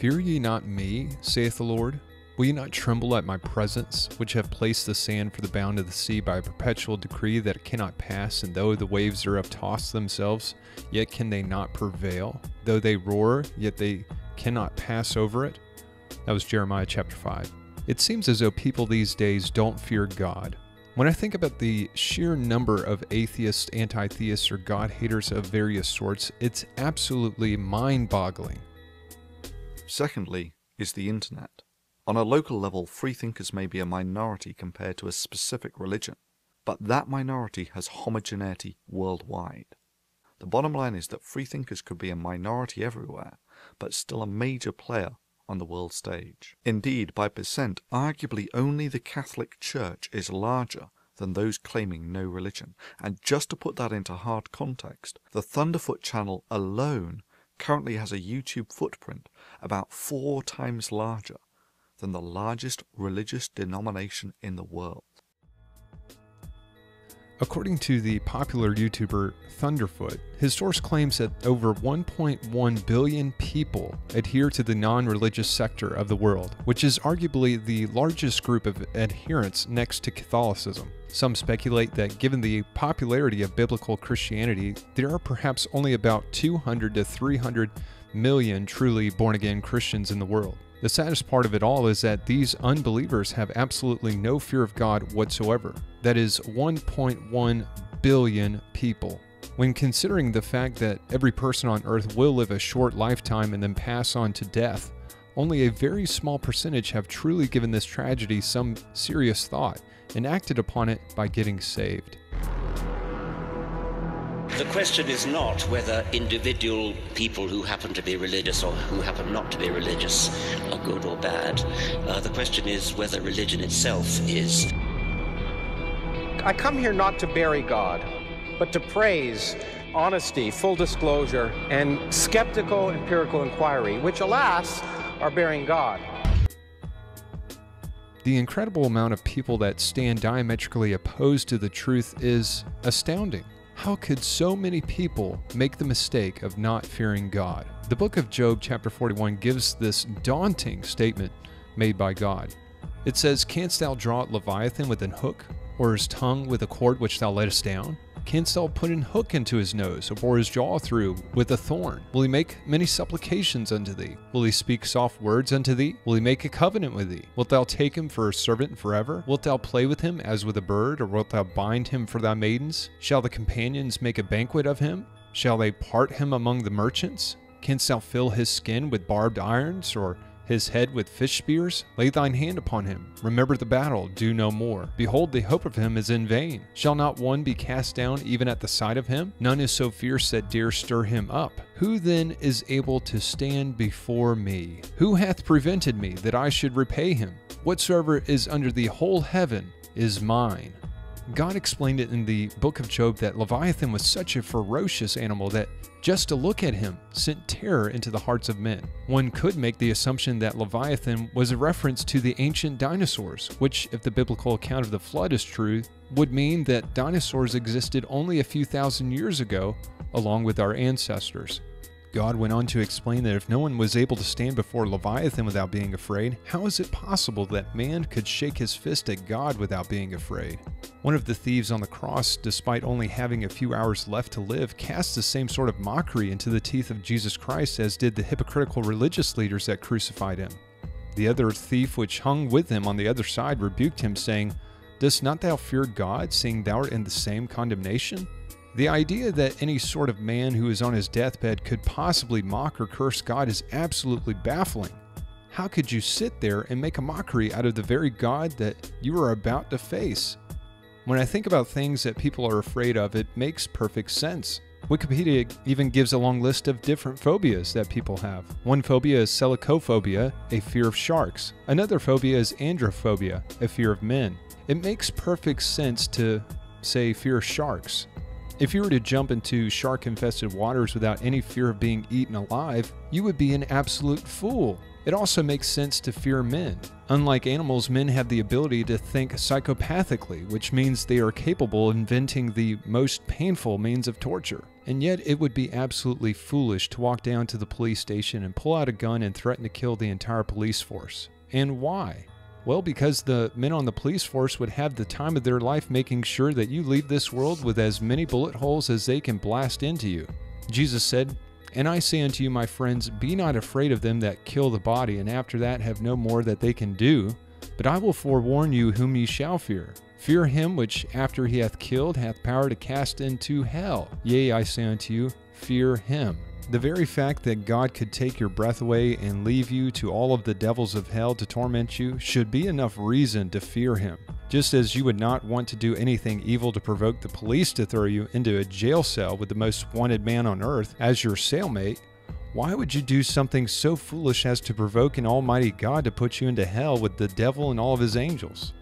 Fear ye not me, saith the Lord? Will ye not tremble at my presence, which have placed the sand for the bound of the sea by a perpetual decree that it cannot pass, and though the waves thereof toss themselves, yet can they not prevail? Though they roar, yet they cannot pass over it? That was Jeremiah chapter 5. It seems as though people these days don't fear God. When I think about the sheer number of atheists, anti-theists, or God-haters of various sorts, it's absolutely mind-boggling. Secondly is the internet. On a local level, freethinkers may be a minority compared to a specific religion, but that minority has homogeneity worldwide. The bottom line is that freethinkers could be a minority everywhere, but still a major player on the world stage. Indeed, by percent, arguably only the Catholic Church is larger than those claiming no religion. And just to put that into hard context, the Thunderfoot channel alone currently has a YouTube footprint about 4 times larger than the largest religious denomination in the world. According to the popular YouTuber Thunderfoot, his source claims that over 1.1 billion people adhere to the non-religious sector of the world, which is arguably the largest group of adherents next to Catholicism. Some speculate that given the popularity of biblical Christianity, there are perhaps only about 200 to 300 million truly born-again Christians in the world. The saddest part of it all is that these unbelievers have absolutely no fear of God whatsoever. That is 1.1 billion people. When considering the fact that every person on earth will live a short lifetime and then pass on to death, only a very small percentage have truly given this tragedy some serious thought and acted upon it by getting saved. The question is not whether individual people who happen to be religious or who happen not to be religious are good or bad. The question is whether religion itself is. I come here not to bury God, but to praise honesty, full disclosure, and skeptical empirical inquiry, which, alas, are burying God. The incredible amount of people that stand diametrically opposed to the truth is astounding. How could so many people make the mistake of not fearing God? The book of Job, chapter 41, gives this daunting statement made by God. It says, "Canst thou draw Leviathan with an hook, or his tongue with a cord which thou lettest down? Canst thou put an hook into his nose, or bore his jaw through with a thorn? Will he make many supplications unto thee? Will he speak soft words unto thee? Will he make a covenant with thee? Wilt thou take him for a servant forever? Wilt thou play with him as with a bird, or wilt thou bind him for thy maidens? Shall the companions make a banquet of him? Shall they part him among the merchants? Canst thou fill his skin with barbed irons, or his head with fish spears? Lay thine hand upon him. Remember the battle, do no more. Behold, the hope of him is in vain. Shall not one be cast down even at the sight of him? None is so fierce that dare stir him up. Who then is able to stand before me? Who hath prevented me that I should repay him? Whatsoever is under the whole heaven is mine." God explained it in the book of Job that Leviathan was such a ferocious animal that just to look at him sent terror into the hearts of men. One could make the assumption that Leviathan was a reference to the ancient dinosaurs, which, if the biblical account of the flood is true, would mean that dinosaurs existed only a few thousand years ago, along with our ancestors. God went on to explain that if no one was able to stand before Leviathan without being afraid, how is it possible that man could shake his fist at God without being afraid? One of the thieves on the cross, despite only having a few hours left to live, cast the same sort of mockery into the teeth of Jesus Christ as did the hypocritical religious leaders that crucified him. The other thief which hung with him on the other side rebuked him, saying, "Dost not thou fear God, seeing thou art in the same condemnation?" The idea that any sort of man who is on his deathbed could possibly mock or curse God is absolutely baffling. How could you sit there and make a mockery out of the very God that you are about to face? When I think about things that people are afraid of, it makes perfect sense. Wikipedia even gives a long list of different phobias that people have. One phobia is selicophobia, a fear of sharks. Another phobia is androphobia, a fear of men. It makes perfect sense to, say, fear sharks. If you were to jump into shark-infested waters without any fear of being eaten alive, you would be an absolute fool. It also makes sense to fear men. Unlike animals, men have the ability to think psychopathically, which means they are capable of inventing the most painful means of torture. And yet it would be absolutely foolish to walk down to the police station and pull out a gun and threaten to kill the entire police force. And why? Well, because the men on the police force would have the time of their life making sure that you leave this world with as many bullet holes as they can blast into you. Jesus said, "And I say unto you, my friends, be not afraid of them that kill the body, and after that have no more that they can do. But I will forewarn you whom ye shall fear. Fear him which after he hath killed hath power to cast into hell. Yea, I say unto you, fear him." The very fact that God could take your breath away and leave you to all of the devils of hell to torment you should be enough reason to fear him. Just as you would not want to do anything evil to provoke the police to throw you into a jail cell with the most wanted man on earth as your cellmate, why would you do something so foolish as to provoke an almighty God to put you into hell with the devil and all of his angels?